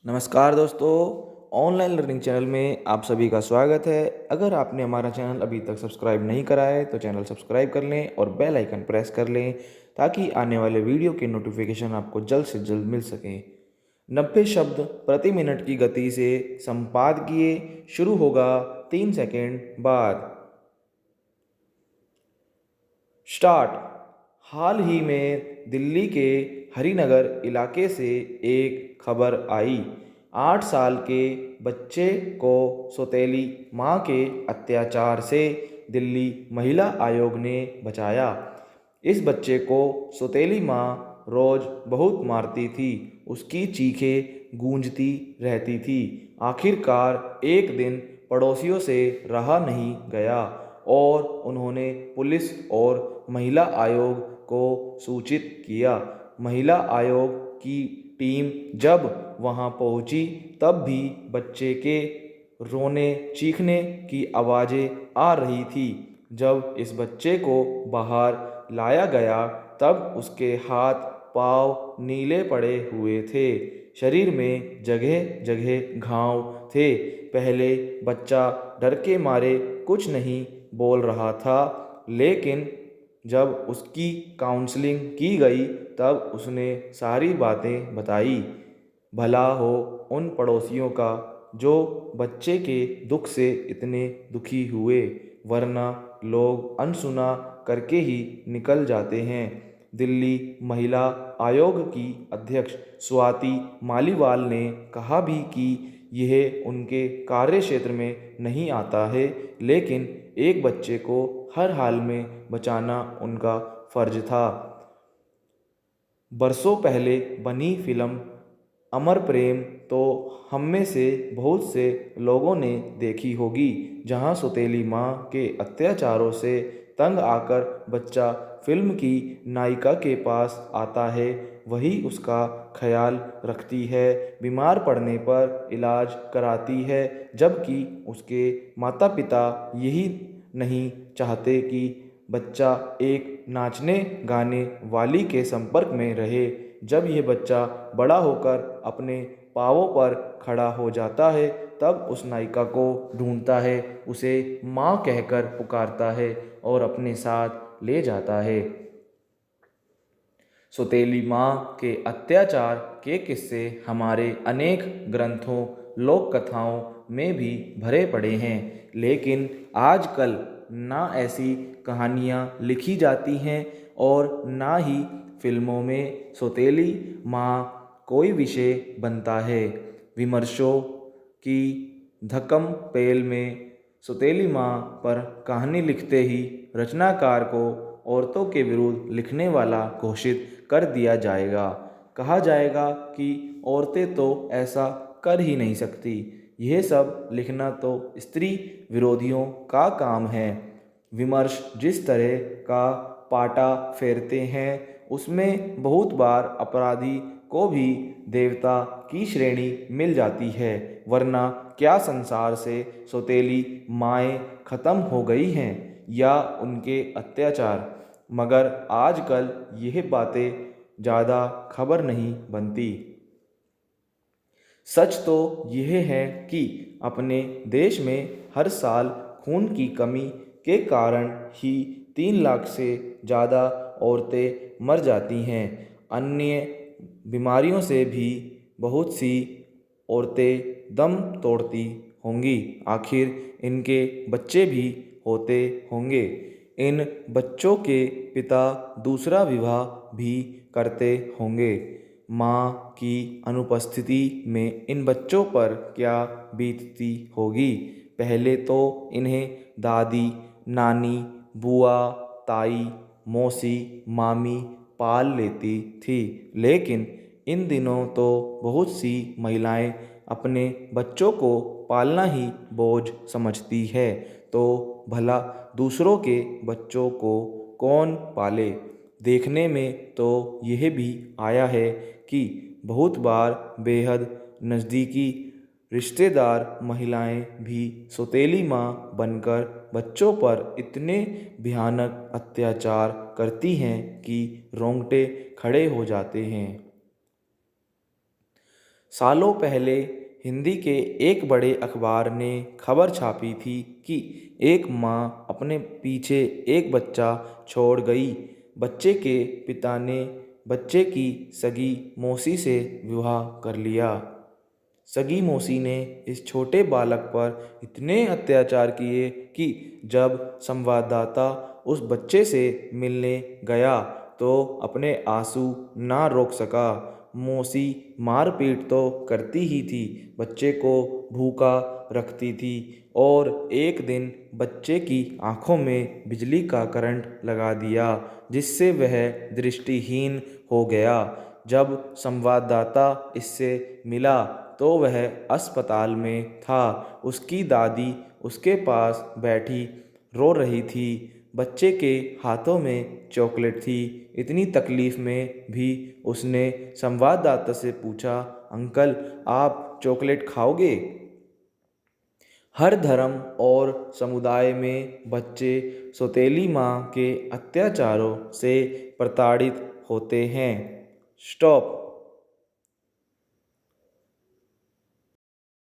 नमस्कार दोस्तों, online learning channel में आप सभी का स्वागत है। अगर आपने हमारा चैनल अभी तक सब्सक्राइब नहीं करा है तो चैनल सब्सक्राइब कर लें और बेल आइकन प्रेस कर लें ताकि आने वाले वीडियो के नोटिफिकेशन आपको जल्द से जल्द मिल सकें। 90 शब्द प्रति मिनट की गति से संपादकीय शुरू होगा 3 सेकंड बाद। स्टार्ट। हाल ही में दिल्ली के हरिनगर इलाके से एक खबर आई। 8 साल के बच्चे को सौतेली मां के अत्याचार से दिल्ली महिला आयोग ने बचाया। इस बच्चे को सौतेली मां रोज बहुत मारती थी। उसकी चीखें गूंजती रहती थी। आखिरकार एक दिन पड़ोसियों से रहा नहीं गया और उन्होंने पुलिस और महिला आयोग को सूचित किया। महिला आयोग की टीम जब वहां पहुंची तब भी बच्चे के रोने चीखने की आवाज़ें आ रही थी। जब इस बच्चे को बाहर लाया गया तब उसके हाथ पाँव नीले पड़े हुए थे। शरीर में जगह जगह घाव थे। पहले बच्चा डर के मारे कुछ नहीं बोल रहा था, लेकिन जब उसकी काउंसलिंग की गई तब उसने सारी बातें बताई। भला हो उन पड़ोसियों का जो बच्चे के दुख से इतने दुखी हुए, वरना लोग अनसुना करके ही निकल जाते हैं। दिल्ली महिला आयोग की अध्यक्ष स्वाति मालीवाल ने कहा भी कि यह उनके कार्य क्षेत्र में नहीं आता है, लेकिन एक बच्चे को हर हाल में बचाना उनका फर्ज था। बरसों पहले बनी फिल्म अमर प्रेम तो हम में से बहुत से लोगों ने देखी होगी, जहां सौतेली मां के अत्याचारों से तंग आकर बच्चा फिल्म की नायिका के पास आता है। वही उसका ख्याल रखती है, बीमार पड़ने पर इलाज कराती है, जबकि उसके माता पिता यही नहीं चाहते कि बच्चा एक नाचने गाने वाली के संपर्क में रहे। जब यह बच्चा बड़ा होकर अपने पाँवों पर खड़ा हो जाता है तब उस नायिका को ढूंढता है, उसे माँ कहकर पुकारता है और अपने साथ ले जाता है। सौतेली माँ के अत्याचार के किस्से हमारे अनेक ग्रंथों, लोक कथाओं में भी भरे पड़े हैं, लेकिन आजकल ना ऐसी कहानियाँ लिखी जाती हैं और ना ही फिल्मों में सौतेली माँ कोई विषय बनता है। विमर्शों की धक्कम पेल में सौतेली माँ पर कहानी लिखते ही रचनाकार को औरतों के विरुद्ध लिखने वाला घोषित कर दिया जाएगा। कहा जाएगा कि औरतें तो ऐसा कर ही नहीं सकती, यह सब लिखना तो स्त्री विरोधियों का काम है। विमर्श जिस तरह का पाटा फेरते हैं उसमें बहुत बार अपराधी को भी देवता की श्रेणी मिल जाती है, वरना क्या संसार से सौतेली माएँ खत्म हो गई हैं या उनके अत्याचार। मगर आजकल यह बातें ज़्यादा खबर नहीं बनती। सच तो यह है कि अपने देश में हर साल खून की कमी के कारण ही 3 लाख से ज़्यादा औरतें मर जाती हैं। अन्य बीमारियों से भी बहुत सी औरतें दम तोड़ती होंगी। आखिर इनके बच्चे भी होते होंगे। इन बच्चों के पिता दूसरा विवाह भी करते होंगे। माँ की अनुपस्थिति में इन बच्चों पर क्या बीतती होगी। पहले तो इन्हें दादी, नानी, बुआ, ताई, मौसी, मामी पाल लेती थी, लेकिन इन दिनों तो बहुत सी महिलाएं अपने बच्चों को पालना ही बोझ समझती है, तो भला दूसरों के बच्चों को कौन पाले। देखने में तो यह भी आया है कि बहुत बार बेहद नज़दीकी रिश्तेदार महिलाएं भी सौतेली माँ बनकर बच्चों पर इतने भयानक अत्याचार करती हैं कि रोंगटे खड़े हो जाते हैं। सालों पहले हिंदी के एक बड़े अखबार ने खबर छापी थी कि एक माँ अपने पीछे एक बच्चा छोड़ गई। बच्चे के पिता ने बच्चे की सगी मौसी से विवाह कर लिया। सगी मौसी ने इस छोटे बालक पर इतने अत्याचार किए कि जब संवाददाता उस बच्चे से मिलने गया तो अपने आंसू ना रोक सका। मौसी मारपीट तो करती ही थी, बच्चे को भूखा रखती थी और एक दिन बच्चे की आंखों में बिजली का करंट लगा दिया, जिससे वह दृष्टिहीन हो गया। जब संवाददाता इससे मिला तो वह अस्पताल में था। उसकी दादी उसके पास बैठी रो रही थी। बच्चे के हाथों में चॉकलेट थी। इतनी तकलीफ में भी उसने संवाददाता से पूछा, अंकल आप चॉकलेट खाओगे? हर धर्म और समुदाय में बच्चे सौतेली माँ के अत्याचारों से प्रताड़ित होते हैं। स्टॉप।